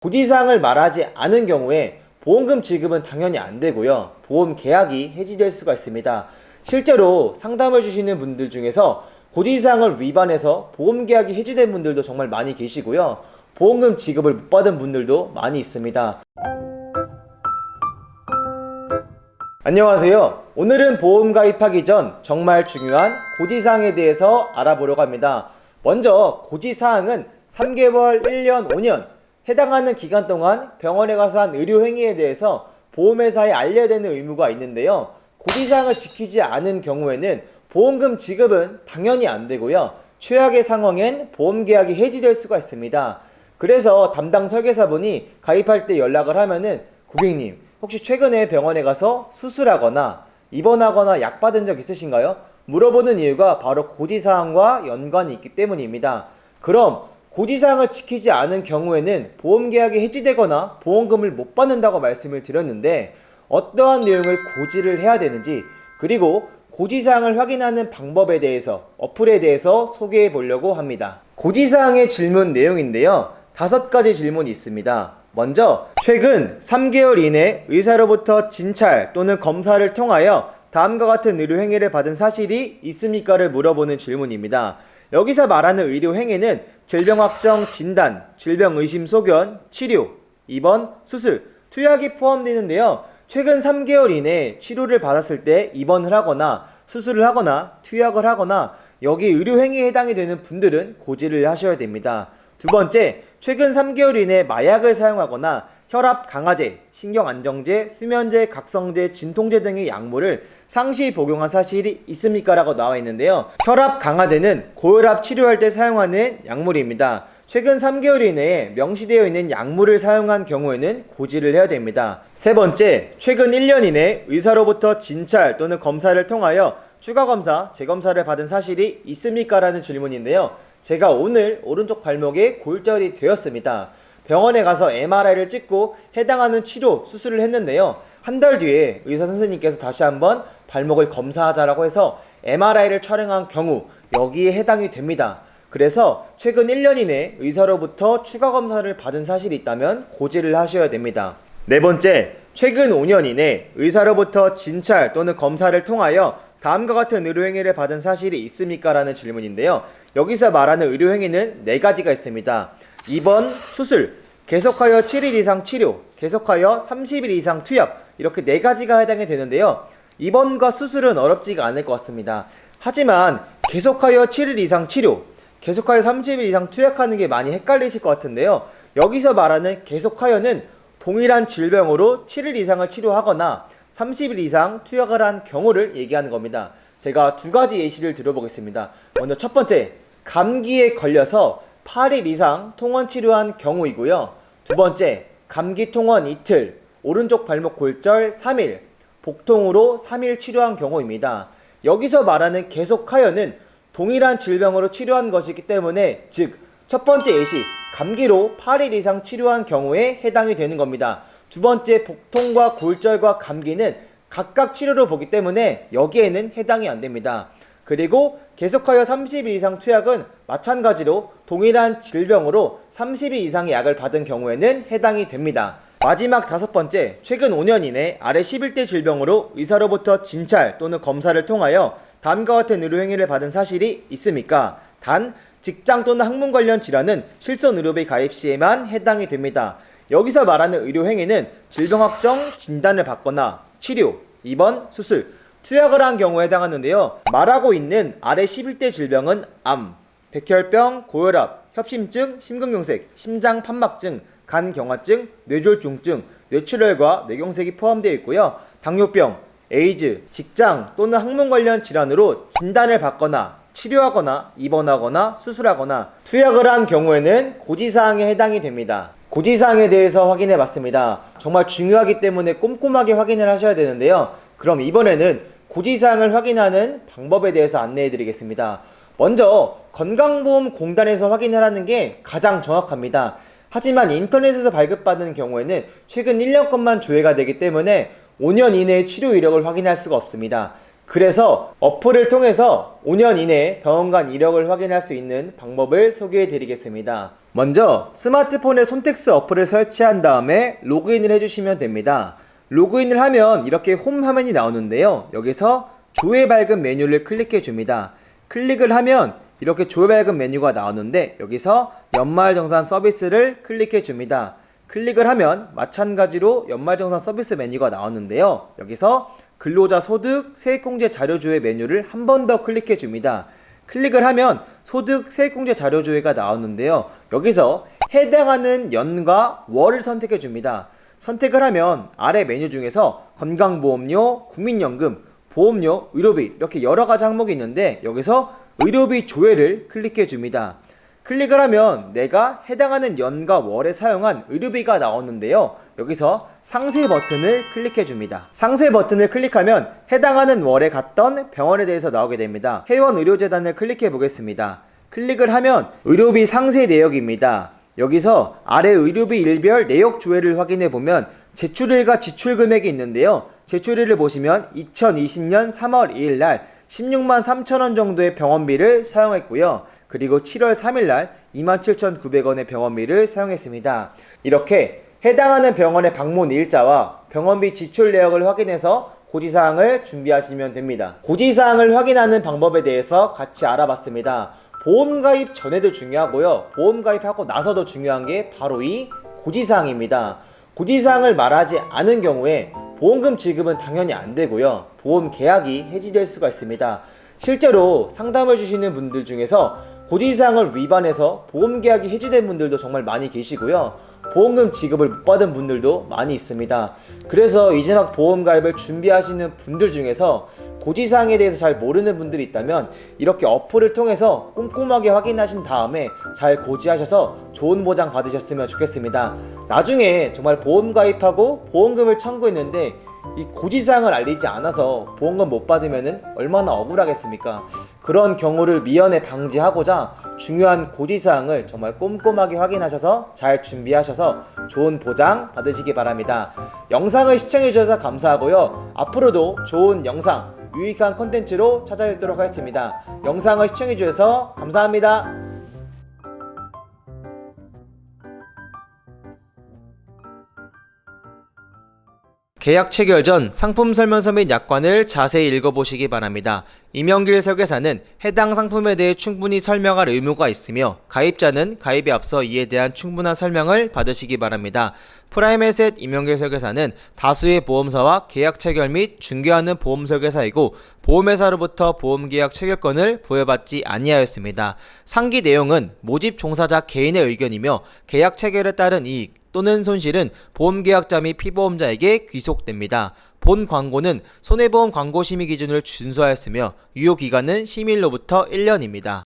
고지사항을 말하지 않은 경우에 보험금 지급은 당연히 안 되고요. 보험 계약이 해지될 수가 있습니다. 실제로 상담을 주시는 분들 중에서 고지사항을 위반해서 보험 계약이 해지된 분들도 정말 많이 계시고요. 보험금 지급을 못 받은 분들도 많이 있습니다. 안녕하세요. 오늘은 보험 가입하기 전 정말 중요한 고지사항에 대해서 알아보려고 합니다. 먼저 고지사항은 3개월, 1년, 5년 해당하는 기간 동안 병원에 가서 한 의료행위에 대해서 보험회사에 알려야 되는 의무가 있는데요. 고지사항을 지키지 않은 경우에는 보험금 지급은 당연히 안 되고요. 최악의 상황엔 보험계약이 해지될 수가 있습니다. 그래서 담당 설계사분이 가입할 때 연락을 하면은 고객님 혹시 최근에 병원에 가서 수술하거나 입원하거나 약 받은 적 있으신가요? 물어보는 이유가 바로 고지사항과 연관이 있기 때문입니다. 그럼 고지사항을 지키지 않은 경우에는 보험계약이 해지되거나 보험금을 못 받는다고 말씀을 드렸는데 어떠한 내용을 고지를 해야 되는지 그리고 고지사항을 확인하는 방법에 대해서 어플에 대해서 소개해 보려고 합니다. 고지사항의 질문 내용인데요. 5가지 질문이 있습니다. 먼저 최근 3개월 이내 의사로부터 진찰 또는 검사를 통하여 다음과 같은 의료행위를 받은 사실이 있습니까를 물어보는 질문입니다. 여기서 말하는 의료행위는 질병확정 진단, 질병의심 소견, 치료, 입원, 수술, 투약이 포함되는데요. 최근 3개월 이내에 치료를 받았을 때 입원을 하거나 수술을 하거나 투약을 하거나 여기 의료행위에 해당이 되는 분들은 고지를 하셔야 됩니다. 두 번째, 최근 3개월 이내에 마약을 사용하거나 혈압 강화제, 신경안정제, 수면제, 각성제, 진통제 등의 약물을 상시 복용한 사실이 있습니까? 라고 나와 있는데요. 혈압 강화제는 고혈압 치료할 때 사용하는 약물입니다. 최근 3개월 이내에 명시되어 있는 약물을 사용한 경우에는 고지를 해야 됩니다. 세 번째, 최근 1년 이내 의사로부터 진찰 또는 검사를 통하여 추가검사, 재검사를 받은 사실이 있습니까? 라는 질문인데요. 제가 오늘 오른쪽 발목에 골절이 되었습니다. 병원에 가서 MRI를 찍고 해당하는 치료, 수술을 했는데요. 한 달 뒤에 의사 선생님께서 다시 한번 발목을 검사하자라고 해서 MRI를 촬영한 경우 여기에 해당이 됩니다. 그래서 최근 1년 이내 의사로부터 추가 검사를 받은 사실이 있다면 고지를 하셔야 됩니다. 네 번째, 최근 5년 이내 의사로부터 진찰 또는 검사를 통하여 다음과 같은 의료행위를 받은 사실이 있습니까? 라는 질문인데요. 여기서 말하는 의료행위는 4가지가 있습니다. 입원, 수술, 계속하여 7일 이상 치료, 계속하여 30일 이상 투약 이렇게 4가지가 해당이 되는데요. 입원과 수술은 어렵지가 않을 것 같습니다. 하지만 계속하여 7일 이상 치료, 계속하여 30일 이상 투약하는 게 많이 헷갈리실 것 같은데요. 여기서 말하는 계속하여는 동일한 질병으로 7일 이상을 치료하거나 30일 이상 투약을 한 경우를 얘기하는 겁니다. 제가 2가지 예시를 들어보겠습니다. 먼저 첫 번째, 감기에 걸려서 8일 이상 통원 치료한 경우이고요. 두 번째, 감기 통원 이틀, 오른쪽 발목 골절 3일, 복통으로 3일 치료한 경우입니다. 여기서 말하는 계속하여는 동일한 질병으로 치료한 것이기 때문에 즉, 첫 번째 예시, 감기로 8일 이상 치료한 경우에 해당이 되는 겁니다. 두 번째, 복통과 골절과 감기는 각각 치료로 보기 때문에 여기에는 해당이 안 됩니다. 그리고 계속하여 30일 이상 투약은 마찬가지로 동일한 질병으로 30일 이상의 약을 받은 경우에는 해당이 됩니다. 마지막 5번째, 최근 5년 이내 아래 11대 질병으로 의사로부터 진찰 또는 검사를 통하여 다음과 같은 의료행위를 받은 사실이 있습니까? 단, 직장 또는 학문 관련 질환은 실손의료비 가입 시에만 해당이 됩니다. 여기서 말하는 의료행위는 질병확정 진단을 받거나 치료, 입원, 수술, 투약을 한 경우에 해당하는데요. 말하고 있는 아래 11대 질병은 암, 백혈병, 고혈압, 협심증, 심근경색, 심장판막증, 간경화증, 뇌졸중증, 뇌출혈과 뇌경색이 포함되어 있고요. 당뇨병, 에이즈, 직장 또는 학문 관련 질환으로 진단을 받거나 치료하거나 입원하거나 수술하거나 투약을 한 경우에는 고지사항에 해당이 됩니다. 고지사항에 대해서 확인해 봤습니다. 정말 중요하기 때문에 꼼꼼하게 확인을 하셔야 되는데요. 그럼 이번에는 고지사항을 확인하는 방법에 대해서 안내해 드리겠습니다. 먼저 건강보험공단에서 확인을 하는 게 가장 정확합니다. 하지만 인터넷에서 발급받는 경우에는 최근 1년 것만 조회가 되기 때문에 5년 이내의 치료 이력을 확인할 수가 없습니다. 그래서 어플을 통해서 5년 이내에 병원 간 이력을 확인할 수 있는 방법을 소개해 드리겠습니다. 먼저 스마트폰에 손택스 어플을 설치한 다음에 로그인을 해주시면 됩니다. 로그인을 하면 이렇게 홈 화면이 나오는데요. 여기서 조회 발급 메뉴를 클릭해 줍니다. 클릭을 하면 이렇게 조회 발급 메뉴가 나오는데 여기서 연말정산 서비스를 클릭해 줍니다. 클릭을 하면 마찬가지로 연말정산 서비스 메뉴가 나오는데요. 여기서 근로자 소득 세액공제 자료조회 메뉴를 한 번 더 클릭해 줍니다. 클릭을 하면 소득 세액공제 자료조회가 나오는데요. 여기서 해당하는 연과 월을 선택해 줍니다. 선택을 하면 아래 메뉴 중에서 건강보험료, 국민연금, 보험료, 의료비 이렇게 여러가지 항목이 있는데 여기서 의료비 조회를 클릭해 줍니다. 클릭을 하면 내가 해당하는 연과 월에 사용한 의료비가 나오는데요. 여기서 상세 버튼을 클릭해 줍니다. 상세 버튼을 클릭하면 해당하는 월에 갔던 병원에 대해서 나오게 됩니다. 회원의료재단을 클릭해 보겠습니다. 클릭을 하면 의료비 상세 내역입니다. 여기서 아래 의료비 일별 내역 조회를 확인해 보면 제출일과 지출 금액이 있는데요. 제출일을 보시면 2020년 3월 2일 날 16만 3천원 정도의 병원비를 사용했고요. 그리고 7월 3일 날 27,900원의 병원비를 사용했습니다. 이렇게 해당하는 병원의 방문 일자와 병원비 지출 내역을 확인해서 고지사항을 준비하시면 됩니다. 고지사항을 확인하는 방법에 대해서 같이 알아봤습니다. 보험 가입 전에도 중요하고요. 보험 가입하고 나서도 중요한 게 바로 이 고지사항입니다. 고지사항을 말하지 않은 경우에 보험금 지급은 당연히 안 되고요. 보험 계약이 해지될 수가 있습니다. 실제로 상담을 주시는 분들 중에서 고지사항을 위반해서 보험 계약이 해지된 분들도 정말 많이 계시고요. 보험금 지급을 못 받은 분들도 많이 있습니다. 그래서 이제 막 보험 가입을 준비하시는 분들 중에서 고지사항에 대해서 잘 모르는 분들이 있다면 이렇게 어플을 통해서 꼼꼼하게 확인하신 다음에 잘 고지하셔서 좋은 보장 받으셨으면 좋겠습니다. 나중에 정말 보험 가입하고 보험금을 청구했는데 이 고지사항을 알리지 않아서 보험금 못 받으면 얼마나 억울하겠습니까? 그런 경우를 미연에 방지하고자 중요한 고지사항을 정말 꼼꼼하게 확인하셔서 잘 준비하셔서 좋은 보장 받으시기 바랍니다. 영상을 시청해주셔서 감사하고요. 앞으로도 좋은 영상, 유익한 콘텐츠로 찾아뵙도록 하겠습니다. 영상을 시청해주셔서 감사합니다. 계약 체결 전 상품 설명서 및 약관을 자세히 읽어보시기 바랍니다. 임영길 설계사는 해당 상품에 대해 충분히 설명할 의무가 있으며 가입자는 가입에 앞서 이에 대한 충분한 설명을 받으시기 바랍니다. 프라임에셋 임영길 설계사는 다수의 보험사와 계약 체결 및 중개하는 보험 설계사이고 보험회사로부터 보험계약 체결권을 부여받지 아니하였습니다. 상기 내용은 모집 종사자 개인의 의견이며 계약 체결에 따른 이익 또는 손실은 보험계약자 및 피보험자에게 귀속됩니다. 본 광고는 손해보험 광고심의 기준을 준수하였으며 유효기간은 심의일로부터 1년입니다.